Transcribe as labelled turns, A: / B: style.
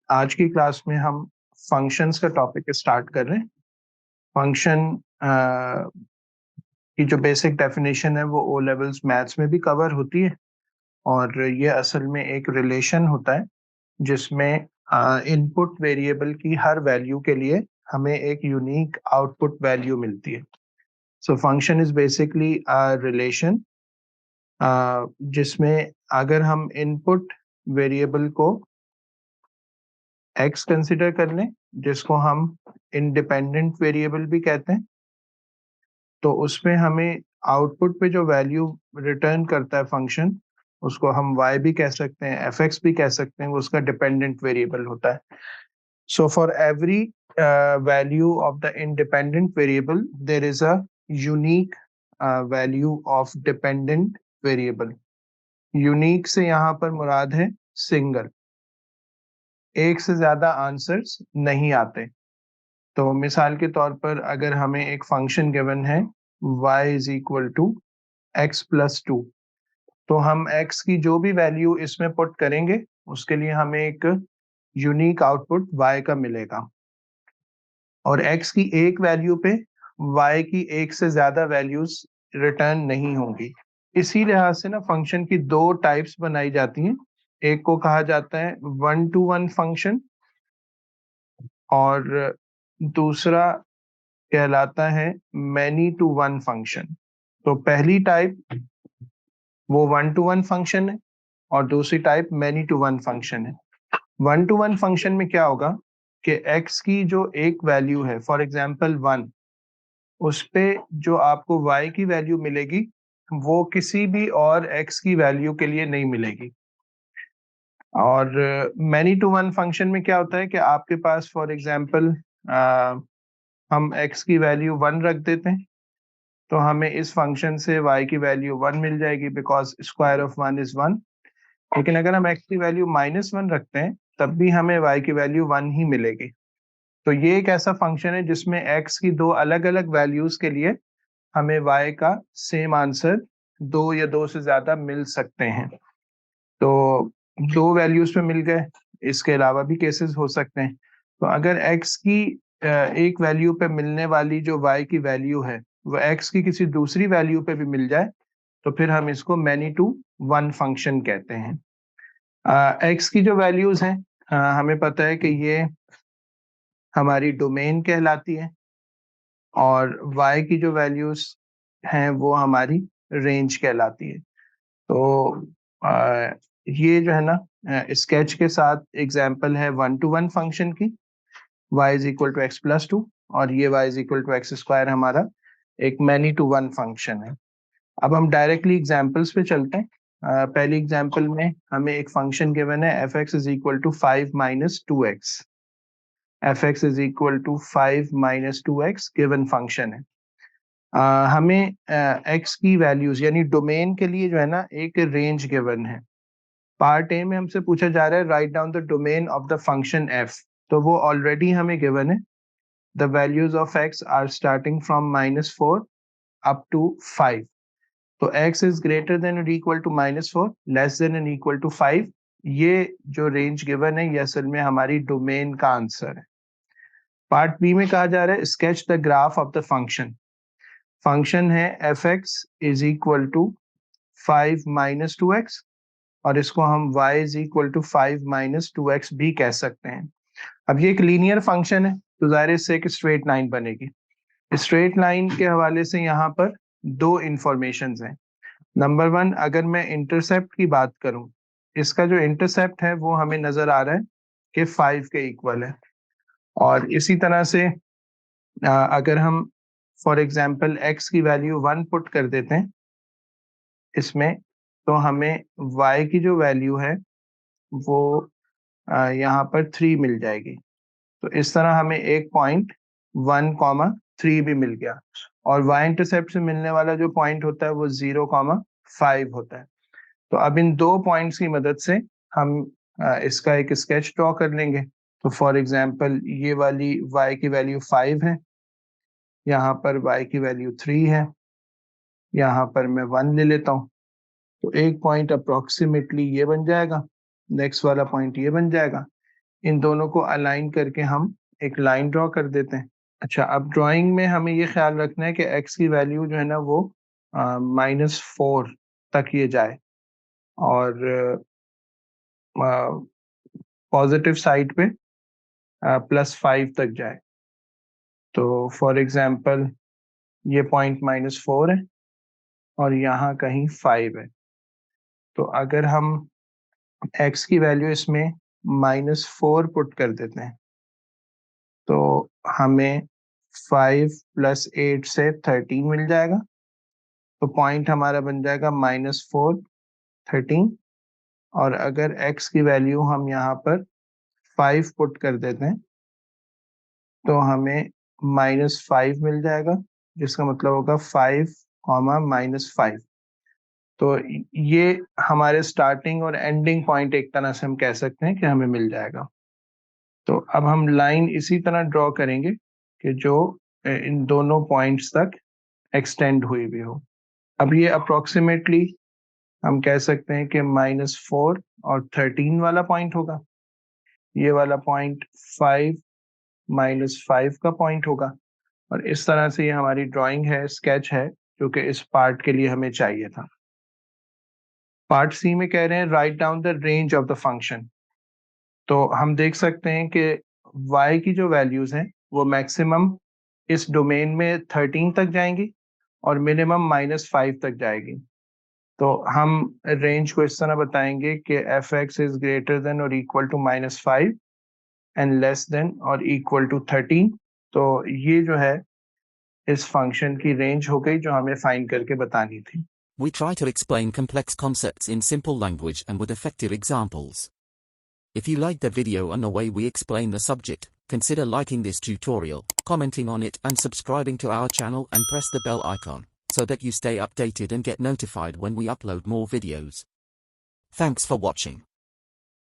A: आज की क्लास में हम फंक्शंस का टॉपिक स्टार्ट कर रहे हैं। फंक्शन की जो बेसिक डेफिनेशन है वो ओ लेवल्स मैथ्स में भी कवर होती है और ये असल में एक रिलेशन होता है जिसमें इनपुट वेरिएबल की हर वैल्यू के लिए हमें एक यूनिक आउटपुट वैल्यू मिलती है। So function is basically a relation जिसमें अगर हम इनपुट वेरिएबल को x कंसिडर कर लें, जिसको हम इंडिपेंडेंट वेरिएबल भी कहते हैं, तो उसमें हमें आउटपुट पे जो वैल्यू रिटर्न करता है फंक्शन, उसको हम y भी कह सकते हैं, fx भी कह सकते हैं, वो उसका डिपेंडेंट वेरिएबल होता है। So for every value of the independent variable there is a unique value of dependent variable. Unique से यहाँ पर मुराद है सिंगल, एक से ज्यादा आंसर्स नहीं आते। तो मिसाल के तौर पर अगर हमें एक फंक्शन गिवन है y is equal to x plus two, तो हम x की जो भी वैल्यू इसमें पुट करेंगे उसके लिए हमें एक यूनिक आउटपुट y का मिलेगा, और x की एक वैल्यू पे y की एक से ज्यादा वैल्यूज रिटर्न नहीं होंगी। इसी लिहाज से ना फंक्शन की दो टाइप्स बनाई जाती हैं। एक को कहा जाता है वन टू वन फंक्शन और दूसरा कहलाता है मैनी टू वन फंक्शन। तो पहली टाइप वो वन टू वन फंक्शन है और दूसरी type many to one function है। वन टू वन फंक्शन में क्या होगा कि x की जो एक वैल्यू है, फॉर एग्जांपल 1, उस पे जो आपको y की वैल्यू मिलेगी वो किसी भी और x की वैल्यू के लिए नहीं मिलेगी। और मैनी टू वन फंक्शन में क्या होता है कि आपके पास फॉर एग्जांपल हम x की वैल्यू 1 रख देते हैं, तो हमें इस फंक्शन से y की वैल्यू 1 मिल जाएगी बिकॉज स्क्वायर ऑफ 1 इज 1। लेकिन अगर हम x की वैल्यू -1 रखते हैं तब भी हमें y की वैल्यू 1 ही मिलेगी। तो ये एक ऐसा फंक्शन है जिसमें x की दो अलग अलग वैल्यूज के लिए हमें y का सेम आंसर दो या दो से ज्यादा मिल सकते हैं। तो दो वैल्यूज पे मिल गए, इसके अलावा भी केसेस हो सकते हैं। तो अगर x की एक वैल्यू पे मिलने वाली जो y की वैल्यू है वो x की किसी दूसरी वैल्यू पे भी मिल जाए तो फिर हम इसको मैनी टू वन फंक्शन कहते हैं। x की जो वैल्यूज हैं, हमें पता है कि ये हमारी डोमेन कहलाती है और y की जो वैल्यूज हैं वो हमारी रेंज कहलाती है। तो ये जो है ना स्केच के साथ एग्जांपल है वन टू वन फंक्शन की, y is equal to x plus two, और ये y is equal to x square हमारा एक मैनी टू वन फंक्शन है। अब हम डायरेक्टली एग्जांपल्स पे चलते हैं। पहली एग्जांपल में हमें एक फंक्शन गिवन है f x is equal to 5 minus two x. F x is equal to 5 minus two x given function है। हमें x की वैल्यूज यानी डोमेन के लिए जो है ना एक रेंज गिवन है। पार्ट ए में हमसे पूछा जा रहा है write down the domain of the function f, तो वो ऑलरेडी हमें गिवन है। The values of x are starting from -4 up to 5। तो x इज ग्रेटर देन और equal to -4, less than and equal to 5। ये जो रेंज गिवन है ये असल में हमारी डोमेन का आंसर है। पार्ट बी में कहा जा रहा है sketch the graph of the function. Function है f x is equal to 5 minus two x, और इसको हम y is equal to 5 minus two x भी कह सकते हैं। अब ये एक लीनियर फंक्शन है तो जाहिर है इससे एक स्ट्रेट लाइन बनेगी। स्ट्रेट लाइन के हवाले से यहाँ पर दो इंफॉर्मेशन हैं। नंबर वन, अगर मैं इंटरसेप्ट की बात करूं, इसका जो इंटरसेप्ट है वो हमें नजर आ रहा है कि 5 के इक्वल है। और इसी तरह से अगर हम फॉर एग्जांपल x की वैल्यू 1 पुट कर देते हैं इसमें, तो हमें y की जो वैल्यू है वो यहाँ पर 3 मिल जाएगी। तो इस तरह हमें एक पॉइंट 1,3 भी मिल गया, और y इंटरसेप्ट से मिलने वाला जो पॉइंट होता है वो 0,5 होता है। तो अब इन दो पॉइंट्स की मदद से हम इसका एक स्केच ड्रॉ कर लेंगे। तो फॉर एग्जांपल ये वाली y की वैल्यू 5 है, यहाँ पर y की वैल्यू 3 है, यहाँ पर मैं 1 ले लेता हूँ। तो एक पॉइंट अप्रोक्सीमेटली ये बन जाएगा, नेक्स्ट वाला पॉइंट ये बन जाएगा। इन दोनों को अलाइन करके हम एक लाइन ड्रॉ कर देते हैं। अच्छा, अब ड्राइंग में हमें ये ख्याल रखना है कि x की वैल्यू जो है ना वो -4 तक ये जाए और पॉजिटिव साइड पे +5 तक जाए। तो फॉर एग्जांपल ये पॉइंट -4 है और यहाँ कहीं 5 है। तो अगर हम x की वैल्यू इसमें -4 पुट कर देते हैं तो हमें 5 + 8 से 13 मिल जाएगा। तो पॉइंट हमारा बन जाएगा -4 13। और अगर x की वैल्यू हम यहाँ पर 5 पुट कर देते हैं तो हमें -5 मिल जाएगा, जिसका मतलब होगा 5, -5। तो ये हमारे स्टार्टिंग और एंडिंग पॉइंट एक तरह से हम कह सकते हैं कि हमें मिल जाएगा। तो अब हम लाइन इसी तरह ड्रॉ करेंगे कि जो इन दोनों पॉइंट्स तक एक्सटेंड हुई भी हो। अब ये अप्रोक्सीमेटली हम कह सकते हैं कि -4 और 13 वाला पॉइंट होगा। ये वाला पॉइंट 5 -5 का पॉइंट होगा। और इस तरह से ये हमारी ड्राइंग है, स्केच है, जो कि इस पार्ट के लिए हमें चाहिए था। पार्ट सी में कह रहे हैं right down the range of the function. तो हम देख सकते हैं कि y की जो वैल्यूज हैं वो मैक्सिमम इस डोमेन में 13 तक जाएंगी और मिनिमम -5 तक जाएगी। तो हम रेंज को इस तरह बताएंगे कि f(x) इज ग्रेटर देन और equal to -5 and less than और इक्वल टू 13। तो ये जो है इस फंक्शन की रेंज हो गई जो हमें फाइंड करके बतानी थी।
B: We try to explain complex concepts in simple language and with effective examples. If you like the video and the way we explain the subject, consider liking this tutorial, commenting on it and subscribing to our channel and press the bell icon, so that you stay updated and get notified when we upload more videos. Thanks for watching.